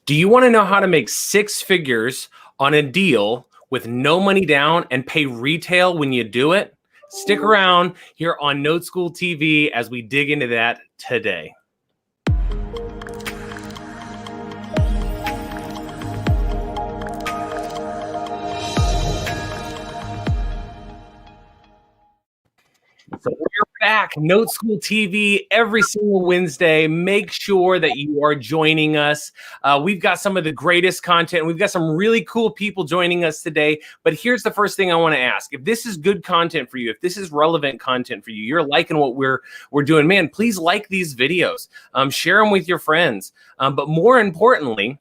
Do you want to know how to make 6 figures on a deal with no money down and pay retail when you do it? Stick around here on Noteschool TV as we dig into that today. So we're back, Noteschool TV, every single Wednesday. Make sure that you are joining us. We've got some of the greatest content. We've got some really cool people joining us today. But here's the first thing I want to ask. If this is good content for you, if this is relevant content for you, you're liking what we're doing, man, please like these videos. Share them with your friends. But more importantly,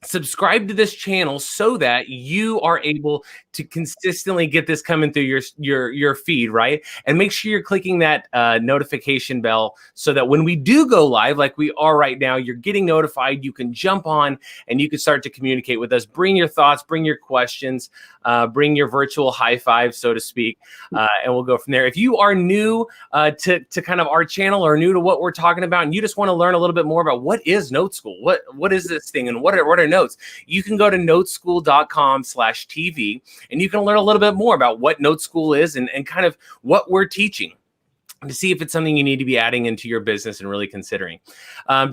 subscribe to this channel so that you are able to consistently get this coming through your feed, right? And make sure you're clicking that notification bell so that when we do go live, like we are right now, you're getting notified. You can jump on and you can start to communicate with us. Bring your thoughts, bring your questions, bring your virtual high five, so to speak, and we'll go from there. If you are new to kind of our channel or new to what we're talking about, and you just want to learn a little bit more about what is Noteschool, what is this thing, and what are notes, you can go to noteschool.com/TV and you can learn a little bit more about what Noteschool is and kind of what we're teaching, to see if it's something you need to be adding into your business and really considering.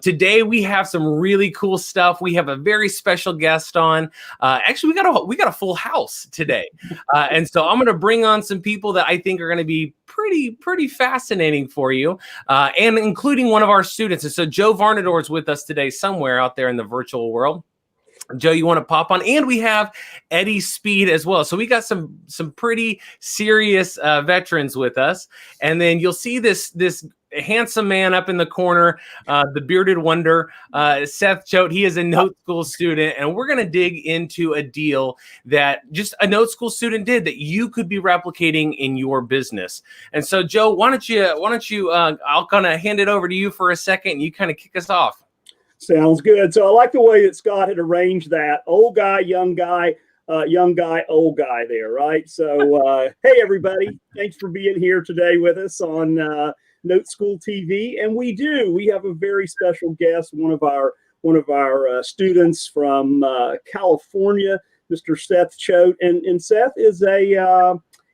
Today we have some really cool stuff. We have a very special guest on. Actually, we got a full house today, and so I'm going to bring on some people that I think are going to be pretty fascinating for you, and including one of our students. And so Joe Varnadore is with us today, somewhere out there in the virtual world. Joe, you want to pop on? And we have Eddie Speed as well. So we got some pretty serious veterans with us. And then you'll see this handsome man up in the corner, the bearded wonder, Seth Choate. He is a Noteschool student, and we're going to dig into a deal that just a Noteschool student did that you could be replicating in your business. And so, Joe, why don't you? I'll kind of hand it over to you for a second, and you kind of kick us off. Sounds good. So I like the way that Scott had arranged that. Old guy, young guy, old guy there, right? So, hey, everybody. Thanks for being here today with us on Noteschool TV. And we have a very special guest, one of our students from California, Mr. Seth Choate. And Seth is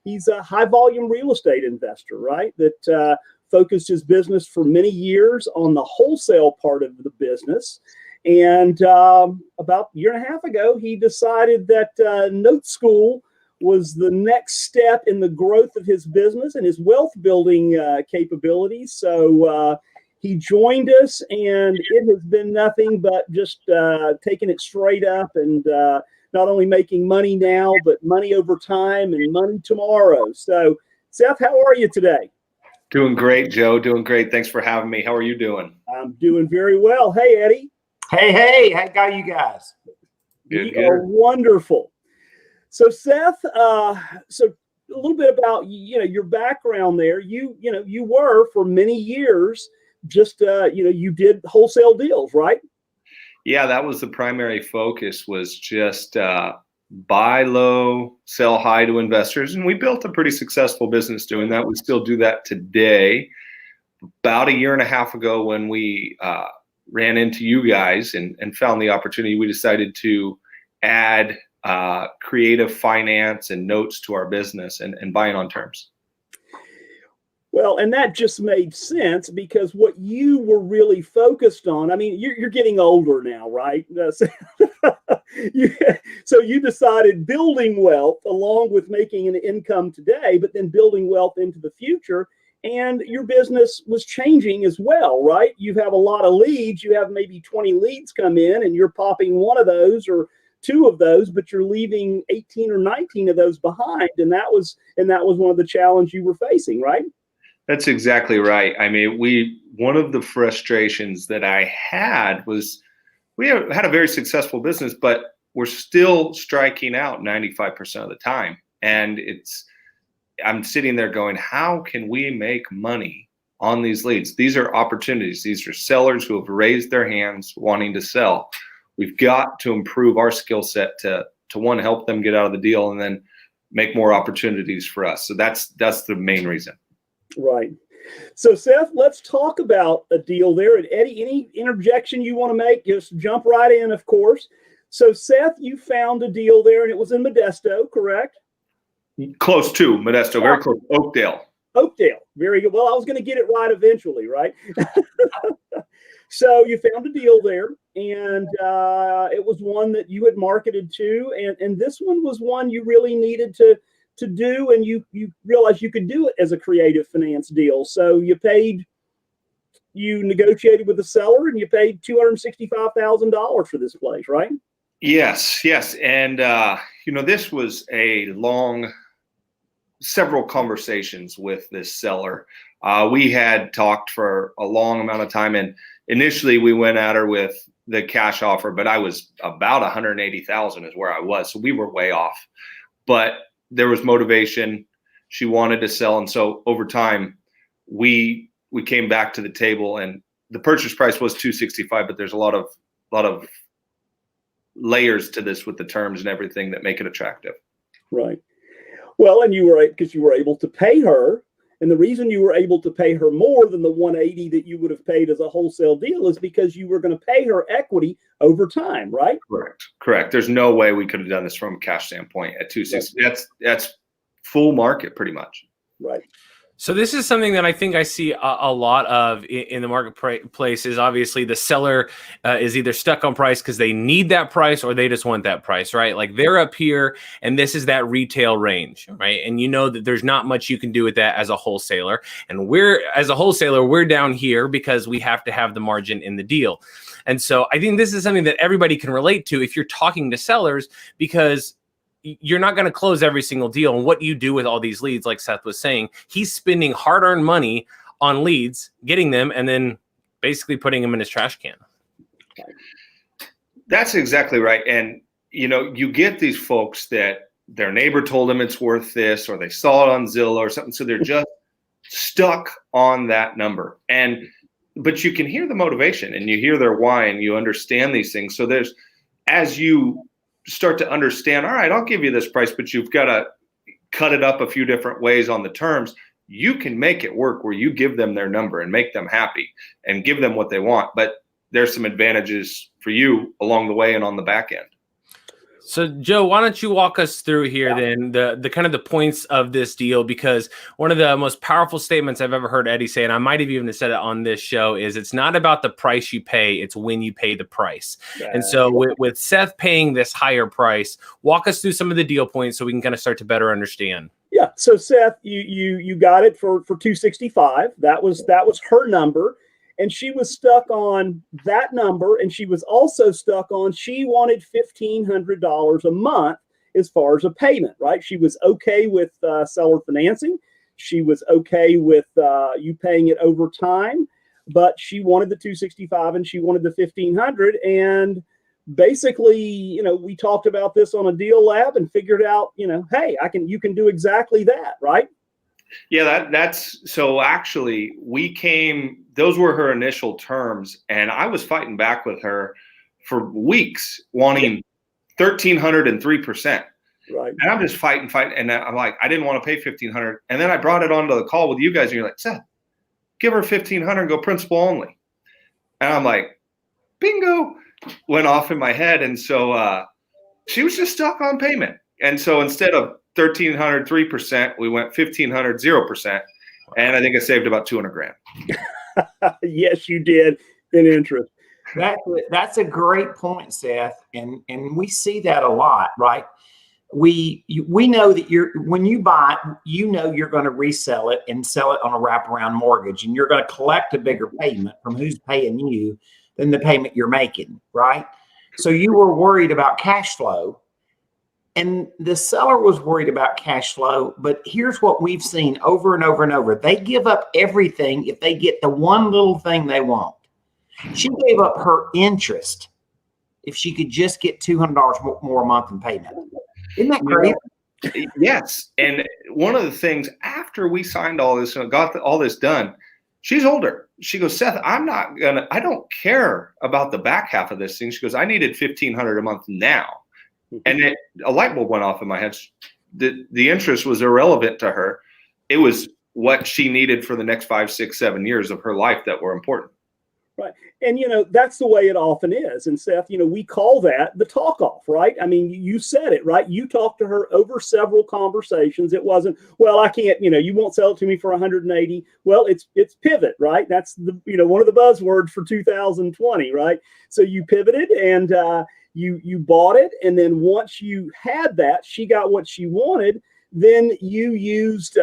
he's a high volume real estate investor, right? That focused his business for many years on the wholesale part of the business. And about a year and a half ago, he decided that Noteschool was the next step in the growth of his business and his wealth building capabilities. So he joined us, and it has been nothing but just taking it straight up and not only making money now, but money over time and money tomorrow. So Seth, how are you today? Doing great, Joe. Doing great. Thanks for having me. How are you doing? I'm doing very well. Hey, Eddie. Hey, how got you guys? You are wonderful. So, Seth, so a little bit about your background there. You were for many years just you did wholesale deals, right? Yeah, that was the primary focus. Was just buy low, sell high to investors. And we built a pretty successful business doing that. We still do that today. About a year and a half ago, when we ran into you guys and found the opportunity, we decided to add creative finance and notes to our business and buying on terms. Well, and that just made sense because what you were really focused on, I mean, you're getting older now, right? So you decided building wealth along with making an income today, but then building wealth into the future. And your business was changing as well, right? You have a lot of leads. You have maybe 20 leads come in, and you're popping one of those or two of those, but you're leaving 18 or 19 of those behind. And that was one of the challenges you were facing, right? That's exactly right. I mean, one of the frustrations that I had was we had a very successful business, but we're still striking out 95% of the time. And I'm sitting there going, how can we make money on these leads? These are opportunities. These are sellers who have raised their hands wanting to sell. We've got to improve our skill set to one, help them get out of the deal, and then make more opportunities for us. So that's the main reason. Right. So, Seth, let's talk about a deal there. And Eddie, any interjection you want to make? Just jump right in, of course. So, Seth, you found a deal there, and it was in Modesto, correct? Close to Modesto, very close. Oakdale. Oakdale. Very good. Well, I was going to get it right eventually, right? So you found a deal there, and it was one that you had marketed to, and this one was one you really needed to do, and you realized you could do it as a creative finance deal. So you negotiated with the seller, and you paid $265,000 for this place, right? Yes. And, this was a long, several conversations with this seller. We had talked for a long amount of time, and initially we went at her with the cash offer, but I was about 180,000 is where I was. So we were way off, but there was motivation. She wanted to sell. And so over time we came back to the table, and the purchase price was 265, but there's a lot of layers to this with the terms and everything that make it attractive. Right. Well, and because you were able to pay her. And the reason you were able to pay her more than the 180 that you would have paid as a wholesale deal is because you were going to pay her equity over time, right? Correct. There's no way we could have done this from a cash standpoint at 260. Right. That's full market pretty much. Right. So this is something that I think I see a lot of in the marketplace is obviously the seller is either stuck on price because they need that price or they just want that price, right? Like they're up here and this is that retail range, right? And you know that there's not much you can do with that as a wholesaler. And we're down here because we have to have the margin in the deal. And so I think this is something that everybody can relate to if you're talking to sellers, because you're not going to close every single deal. And what you do with all these leads, like Seth was saying, he's spending hard-earned money on leads, getting them, and then basically putting them in his trash can. That's exactly right. And, you get these folks that their neighbor told them it's worth this, or they saw it on Zillow or something. So they're just stuck on that number. But you can hear the motivation and you hear their why and you understand these things. So as you start to understand, all right, I'll give you this price, but you've got to cut it up a few different ways on the terms. You can make it work where you give them their number and make them happy and give them what they want. But there's some advantages for you along the way and on the back end. So Joe, why don't you walk us through here then the kind of the points of this deal, because one of the most powerful statements I've ever heard Eddie say, and I might have even said it on this show, is it's not about the price you pay, it's when you pay the price. And so with Seth paying this higher price, walk us through some of the deal points so we can kind of start to better understand. Yeah. So Seth, you got it for 265. That was her number. And she was stuck on that number, and she was also stuck on, she wanted $1,500 a month as far as a payment, right? She was okay with seller financing. She was okay with you paying it over time, but she wanted the 265 and she wanted the 1,500. And basically, we talked about this on a deal lab and figured out, hey, you can do exactly that, right? Yeah, that's so actually those were her initial terms, and I was fighting back with her for weeks wanting 1,300 and 3%. Right. And I'm just fighting. And I'm like, I didn't want to pay 1,500. And then I brought it onto the call with you guys, and you're like, Seth, give her 1,500 and go principal only. And I'm like, bingo, went off in my head. And so she was just stuck on payment. And so instead of 1,300, 3%, we went 1,500, 0%. And I think I saved about $200,000. Yes, you did, in interest. That's a great point, Seth. And we see that a lot, right? We know that when you buy it, you're going to resell it and sell it on a wraparound mortgage, and you're going to collect a bigger payment from who's paying you than the payment you're making, right? So you were worried about cash flow. And the seller was worried about cash flow, but here's what we've seen over and over and over. They give up everything if they get the one little thing they want. She gave up her interest if she could just get $200 more a month in payment. Isn't that crazy? Yes. And one of the things after we signed all this and got all this done, she's older. She goes, Seth, I don't care about the back half of this thing. She goes, I needed $1,500 a month now. And a light bulb went off in my head. The interest was irrelevant to her. It was what she needed for the next 5, 6, 7 years of her life that were important. Right. And, that's the way it often is. And Seth, we call that the talk off, right? I mean, you said it, right? You talked to her over several conversations. It wasn't, well, I can't, you won't sell it to me for 180. Well, it's pivot, right? That's the, one of the buzzwords for 2020, right? So you pivoted and you bought it. And then once you had that, she got what she wanted. Then you used,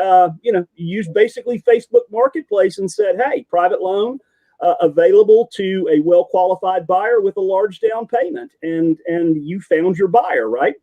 basically Facebook Marketplace and said, hey, private loan, available to a well-qualified buyer with a large down payment, and you found your buyer, right?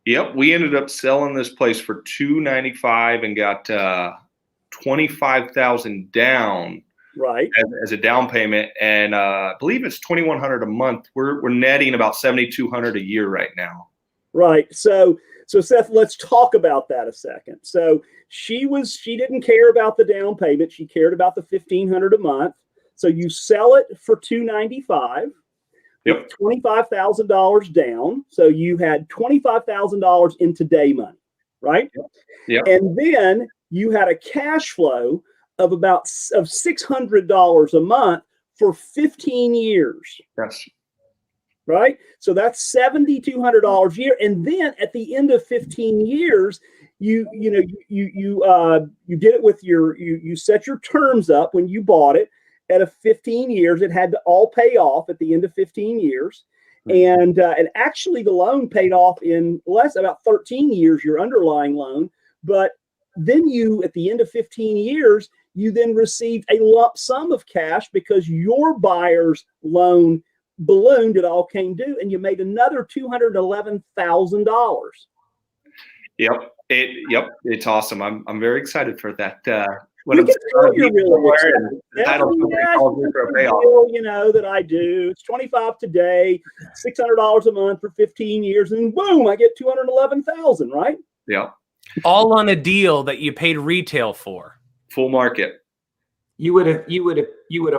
Yep, we ended up selling this place for $295 and got $25,000 down, right, as a down payment, and I believe it's $2,100 a month. We're netting about $7,200 a year right now. Right. So Seth, let's talk about that a second. So she didn't care about the down payment; she cared about the $1,500 a month. So you sell it for $295, yep, with $25,000 down. So you had $25,000 in today money, right? Yep. And then you had a cash flow of $600 a month for 15 years. Yes. Right. So that's $7,200 a year. And then at the end of 15 years, you did it with you set your terms up when you bought it. At 15 years, it had to all pay off at the end of 15 years. And actually the loan paid off in about 13 years, your underlying loan. But then at the end of 15 years, you then received a lump sum of cash because your buyer's loan ballooned, it all came due, and you made another $211,000. Yep. It's awesome. I'm very excited for that. You can tell you're really excited. That I do. It's $25 today, $600 a month for 15 years, and boom, I get $211,000, right? Yeah. All on a deal that you paid retail for. Full market. You would have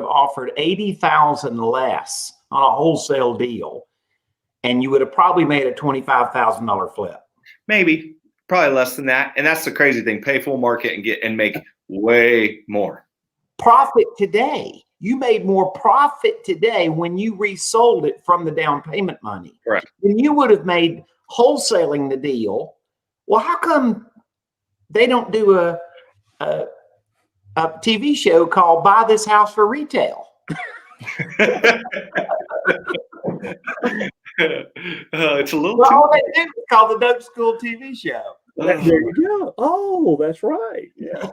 offered $80,000 less on a wholesale deal, and you would have probably made a $25,000 flip. Maybe, probably less than that. And that's the crazy thing: pay full market and make way more profit today. You made more profit today when you resold it from the down payment money. Correct. When you would have made wholesaling the deal. Well, how come they don't do a TV show called "Buy This House for Retail"? It's a little. Well, they do. It's called the Noteschool TV show. There you go. Oh, that's right. Yeah.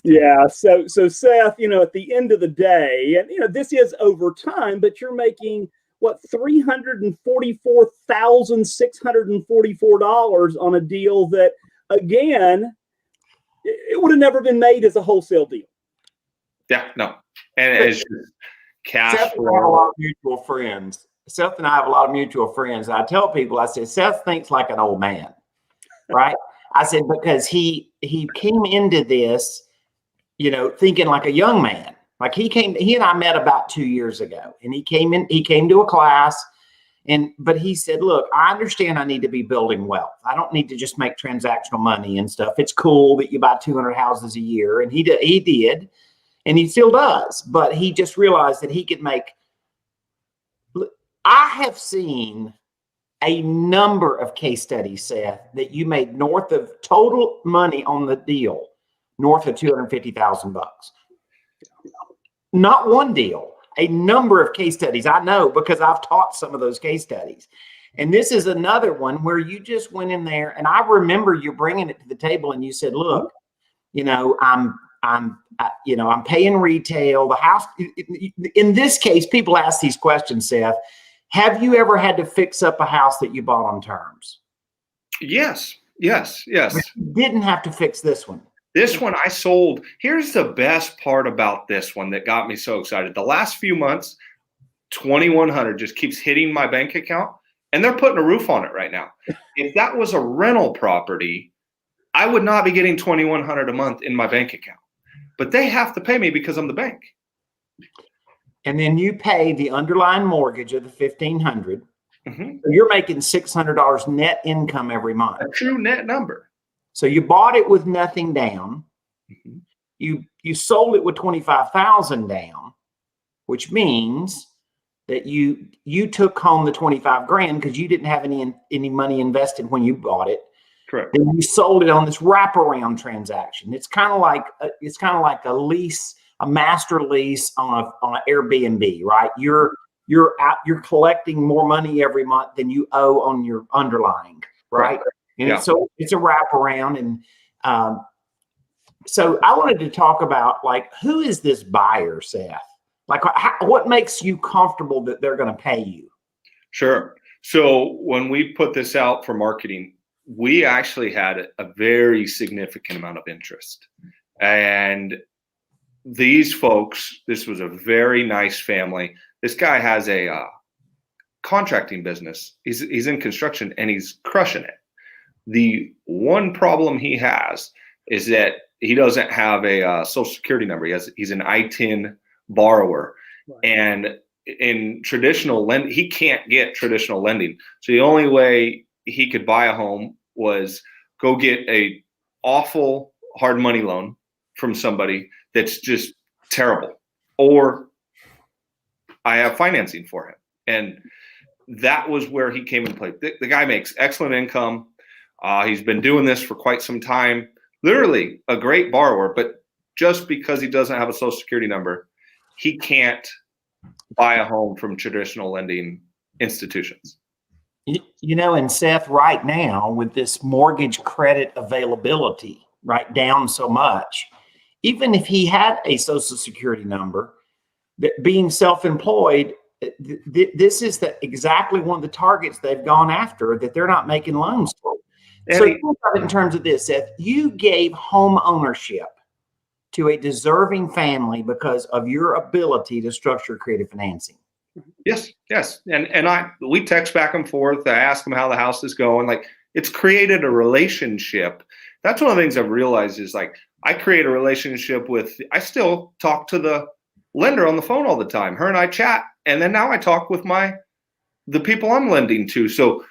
Yeah. So Seth, at the end of the day, and this is over time, but you're making what, $344,644 on a deal that, again, it would have never been made as a wholesale deal. Yeah, no. And it's just cash Seth and I have a lot of mutual friends. I tell people, I said, Seth thinks like an old man, right? I said, because he came into this, thinking like a young man. Like he and I met about 2 years ago, and he came to a class, but he said, look, I understand I need to be building wealth. I don't need to just make transactional money and stuff. It's cool that you buy 200 houses a year. And he did, and he still does, but he just realized that he could make. I have seen a number of case studies, Seth, that you made north of total money on the deal, north of $250,000. Not one deal, a number of case studies. I know because I've taught some of those case studies. And this is another one where you just went in there, and I remember you bringing it to the table and you said, look, I'm paying retail. The house, in this case, people ask these questions, Seth. Have you ever had to fix up a house that you bought on terms? Yes. But you didn't have to fix this one. This one I sold. Here's the best part about this one that got me so excited. The last few months, $2,100 just keeps hitting my bank account, and they're putting a roof on it right now. If that was a rental property, I would not be getting $2,100 a month in my bank account. But they have to pay me because I'm the bank. And then you pay the underlying mortgage of the $1,500. Mm-hmm. So you're making $600 net income every month. A true net number. So you bought it with nothing down. Mhm. You sold it with 25,000 down, which means that you took home the 25 grand because you didn't have any money invested when you bought it. Correct. Then you sold it on this wraparound transaction. It's kind of like a lease, a master lease on an Airbnb, right? You're collecting more money every month than you owe on your underlying, right? And Yeah. so it's a wraparound. And so I wanted to talk about, like, who is this buyer, Seth? Like, what makes you comfortable that they're going to pay you? Sure. So when we put this out for marketing, we actually had a very significant amount of interest. And these folks, this was a very nice family. This guy has a contracting business. He's in construction and he's crushing it. The one problem he has is that he doesn't have a social security number. He's an I-10 borrower. Right. And in traditional lending, he can't get traditional lending. So the only way he could buy a home was go get a awful hard money loan from somebody that's just terrible, or I have financing for him. And that was where he came into play. The guy makes excellent income. He's been doing this for quite some time, literally a great borrower, but just because he doesn't have a social security number, he can't buy a home from traditional lending institutions. And Seth, right now with this mortgage credit availability, right, down so much, even if he had a social security number, that being self-employed, this is exactly one of the targets they've gone after, that they're not making loans for. So think of it in terms of this, Seth, you gave home ownership to a deserving family because of your ability to structure creative financing. Yes. And we text back and forth. I ask them how the house is going. Like, it's created a relationship. That's one of the things I've realized is, like, I create a relationship I still talk to the lender on the phone all the time. Her and I chat. And then now I talk with the people I'm lending to. So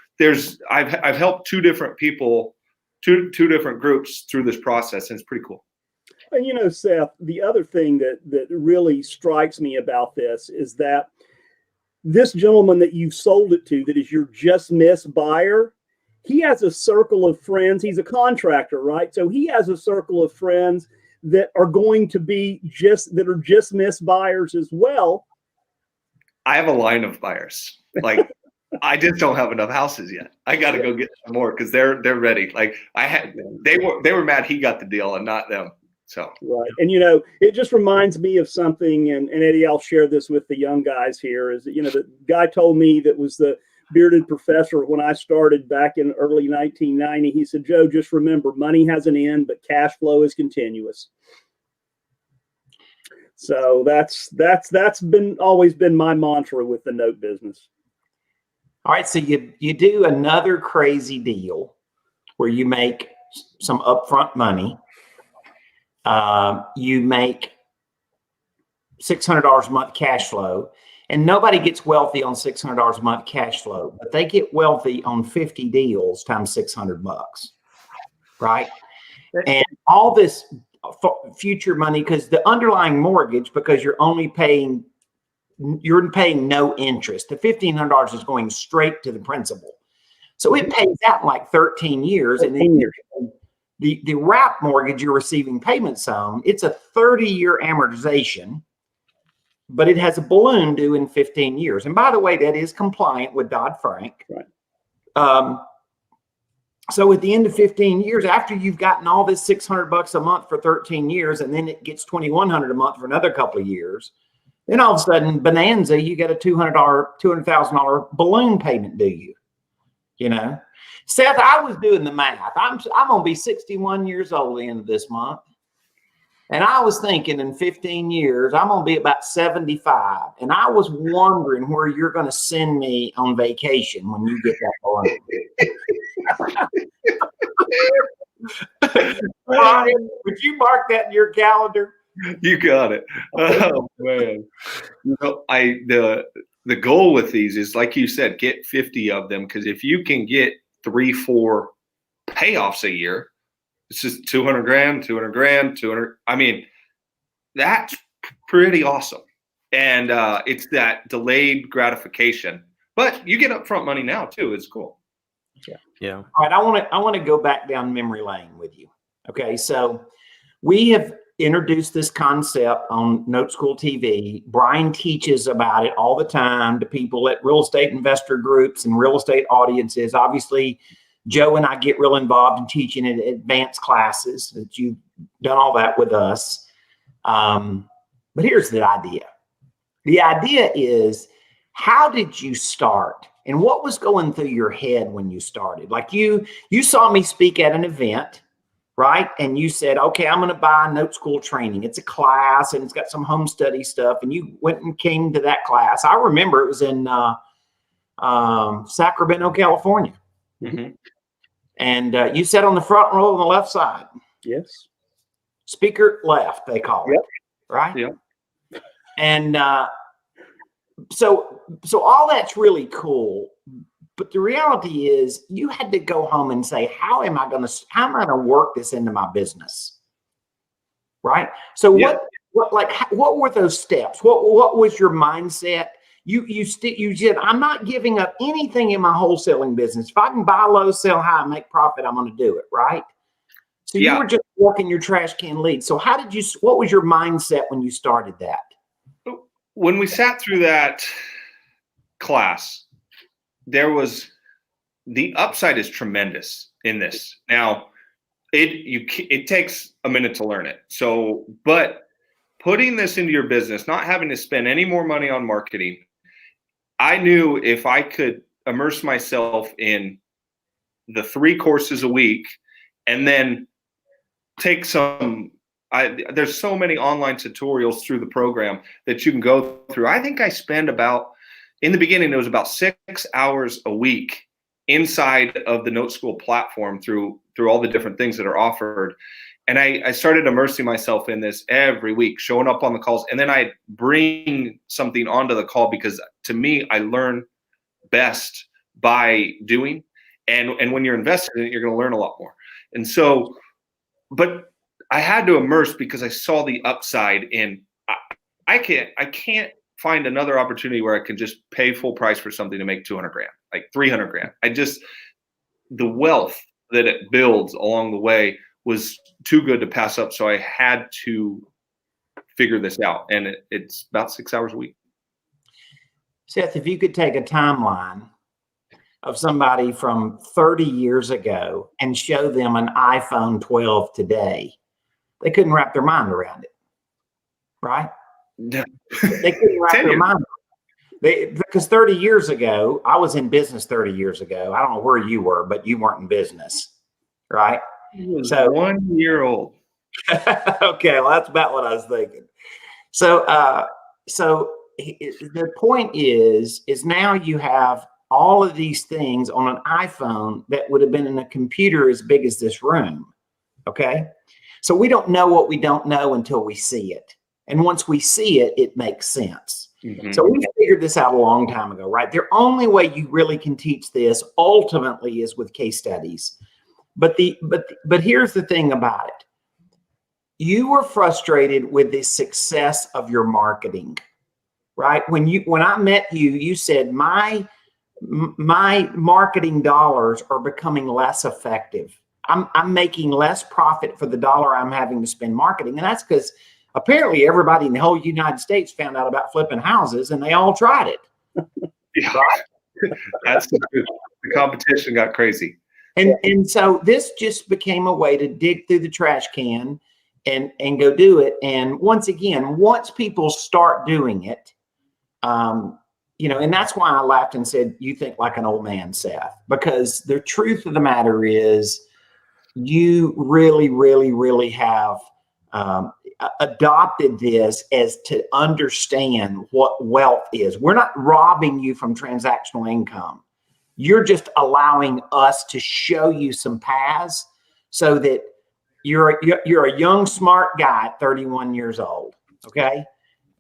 I've helped two different people, two different groups through this process. And it's pretty cool. And Seth, the other thing that really strikes me about this is that this gentleman that you sold it to, that is your just miss buyer, he has a circle of friends. He's a contractor, right? So he has a circle of friends that are going to be just miss buyers as well. I have a line of buyers. Like, I just don't have enough houses yet. I got to go get some more because they're ready. Like, they were mad he got the deal and not them. So right. And it just reminds me of something, and Eddie, I'll share this with the young guys here, is that the guy told me, that was the bearded professor when I started back in early 1990. He said, Joe, just remember, money has an end, but cash flow is continuous. So that's always been my mantra with the note business. All right, so you do another crazy deal where you make some upfront money. You make $600 a month cash flow, and nobody gets wealthy on $600 a month cash flow, but they get wealthy on 50 deals times $600, right? And all this future money, because the underlying mortgage, because you're paying no interest. The $1,500 is going straight to the principal, so it pays out in like 13 years, and then the wrap mortgage you're receiving payments on, it's a 30-year amortization, but it has a balloon due in 15 years. And by the way, that is compliant with Dodd-Frank. Right. So at the end of 15 years, after you've gotten all this $600 a month for 13 years, and then it gets $2,100 a month for another couple of years, then all of a sudden, bonanza, you get a $200,000 balloon payment due you. Seth, I was doing the math. I'm going to be 61 years old at the end of this month. And I was thinking in 15 years, I'm going to be about 75. And I was wondering where you're going to send me on vacation when you get that balloon. Brian, would you mark that in your calendar? You got it. Oh, man. The goal with these is, like you said, get 50 of them, because if you can get 3-4 payoffs a year, It's just 200 grand, 200 grand, 200. I mean, that's pretty awesome. And it's that delayed gratification, but you get upfront money now too. It's cool. Yeah. All right. I want to go back down memory lane with you. Okay. So we have introduced this concept on Noteschool TV. Brian teaches about it all the time to people at real estate investor groups and real estate audiences. Obviously, Joe and I get real involved in teaching in advanced classes. That you've done all that with us. But here's the idea. The idea is, how did you start? And what was going through your head when you started? Like you saw me speak at an event, right? And you said, okay, I'm going to buy Noteschool training. It's a class and it's got some home study stuff. And you went and came to that class. I remember it was in Sacramento, California. Mm-hmm. And you sat on the front row on the left side. Yes. Speaker left, they call it. Yep. Right? Yep. And so all that's really cool. But the reality is, you had to go home and say, how am I going to work this into my business? Right. So Yeah. what were those steps? What was your mindset? You said, I'm not giving up anything in my wholesaling business. If I can buy low, sell high, and make profit, I'm going to do it. Right. So Yeah. you were just walking your trash can lead. So what was your mindset when you started that? When we sat through that class, the upside is tremendous in this. Now, it takes a minute to learn it. So, but putting this into your business, not having to spend any more money on marketing, I knew if I could immerse myself in the 3 courses a week and then take there's so many online tutorials through the program that you can go through. I think I spend in the beginning, it was about 6 hours a week inside of the Noteschool platform through all the different things that are offered. And I started immersing myself in this every week, showing up on the calls. And then I bring something onto the call, because to me, I learn best by doing. And when you're invested in it, you're going to learn a lot more. And so, but I had to immerse because I saw the upside in, I can't find another opportunity where I can just pay full price for something to make 200 grand, like 300 grand. The wealth that it builds along the way was too good to pass up. So I had to figure this out. And it's about 6 hours a week. Seth, if you could take a timeline of somebody from 30 years ago and show them an iPhone 12 today, they couldn't wrap their mind around it, right? They couldn't wrap their mind around it. Because 30 years ago, I was in business 30 years ago. I don't know where you were, but you weren't in business, right? So 1 year old. Okay, well, that's about what I was thinking. So the point is now you have all of these things on an iPhone that would have been in a computer as big as this room. Okay. So we don't know what we don't know until we see it. And once we see it, it makes sense. Mm-hmm. So we figured this out a long time ago, right? The only way you really can teach this ultimately is with case studies. But here's the thing about it. You were frustrated with the success of your marketing, right? When I met you, you said my marketing dollars are becoming less effective. I'm making less profit for the dollar I'm having to spend marketing. And that's because apparently everybody in the whole United States found out about flipping houses and they all tried it. Yeah. Right? That's the competition got crazy. And so this just became a way to dig through the trash can and go do it. And once again, once people start doing it, and that's why I laughed and said, you think like an old man, Seth, because the truth of the matter is you really, really, really have adopted this as to understand what wealth is. We're not robbing you from transactional income. You're just allowing us to show you some paths so that you're a young, smart guy at 31 years old. Okay.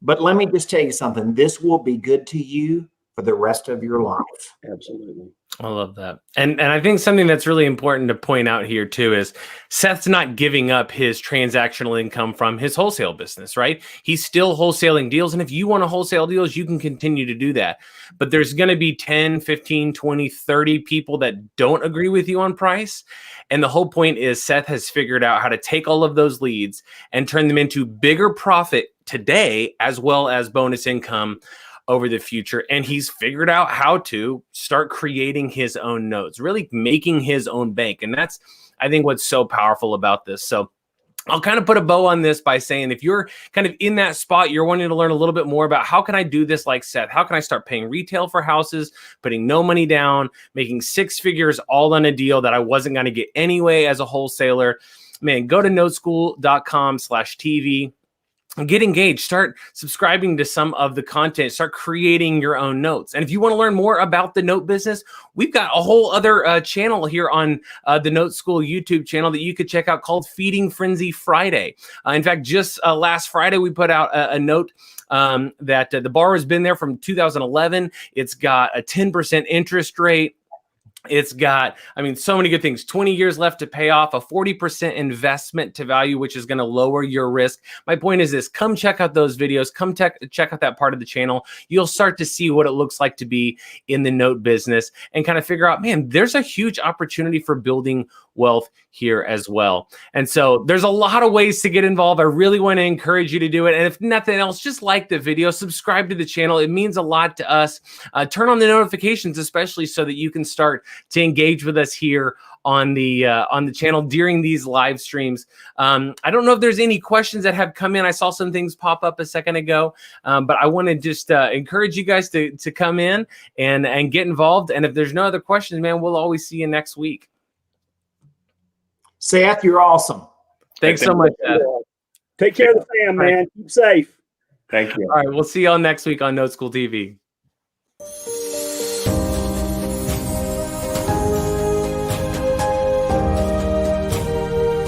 But let me just tell you something. This will be good to you for the rest of your life. Absolutely. I love that. And I think something that's really important to point out here too is Seth's not giving up his transactional income from his wholesale business, right? He's still wholesaling deals. And if you want to wholesale deals, you can continue to do that. But there's going to be 10, 15, 20, 30 people that don't agree with you on price. And the whole point is Seth has figured out how to take all of those leads and turn them into bigger profit today, as well as bonus income over the future. And he's figured out how to start creating his own notes, really making his own bank. And that's, I think, what's so powerful about this. So I'll kind of put a bow on this by saying, if you're kind of in that spot, you're wanting to learn a little bit more about how can I do this like Seth? How can I start paying retail for houses, putting no money down, making 6 figures all on a deal that I wasn't going to get anyway as a wholesaler? Man, go to noteschool.com/TV. Get engaged, start subscribing to some of the content, start creating your own notes. And if you want to learn more about the note business, we've got a whole other channel here on the Note School YouTube channel that you could check out called Feeding Frenzy Friday. In fact, just last Friday, we put out a note that the borrower's been there from 2011. It's got a 10% interest rate. It's got, I mean, so many good things. 20 years left to pay off, a 40% investment to value, which is going to lower your risk. My point is this: come check out those videos. Come check out that part of the channel. You'll start to see what it looks like to be in the note business and kind of figure out, man, there's a huge opportunity for building wealth here as well. And so there's a lot of ways to get involved. I really want to encourage you to do it. And if nothing else, just like the video, subscribe to the channel. It means a lot to us. Turn on the notifications, especially so that you can start to engage with us here on the channel during these live streams. I don't know if there's any questions that have come in. I saw some things pop up a second ago, but I want to just encourage you guys to come in and get involved. And if there's no other questions, man, we'll always see you next week. Seth, you're awesome. Thanks so much, Seth. Take care of the fam, man. Keep safe. Thank you. All right, we'll see y'all next week on Noteschool TV.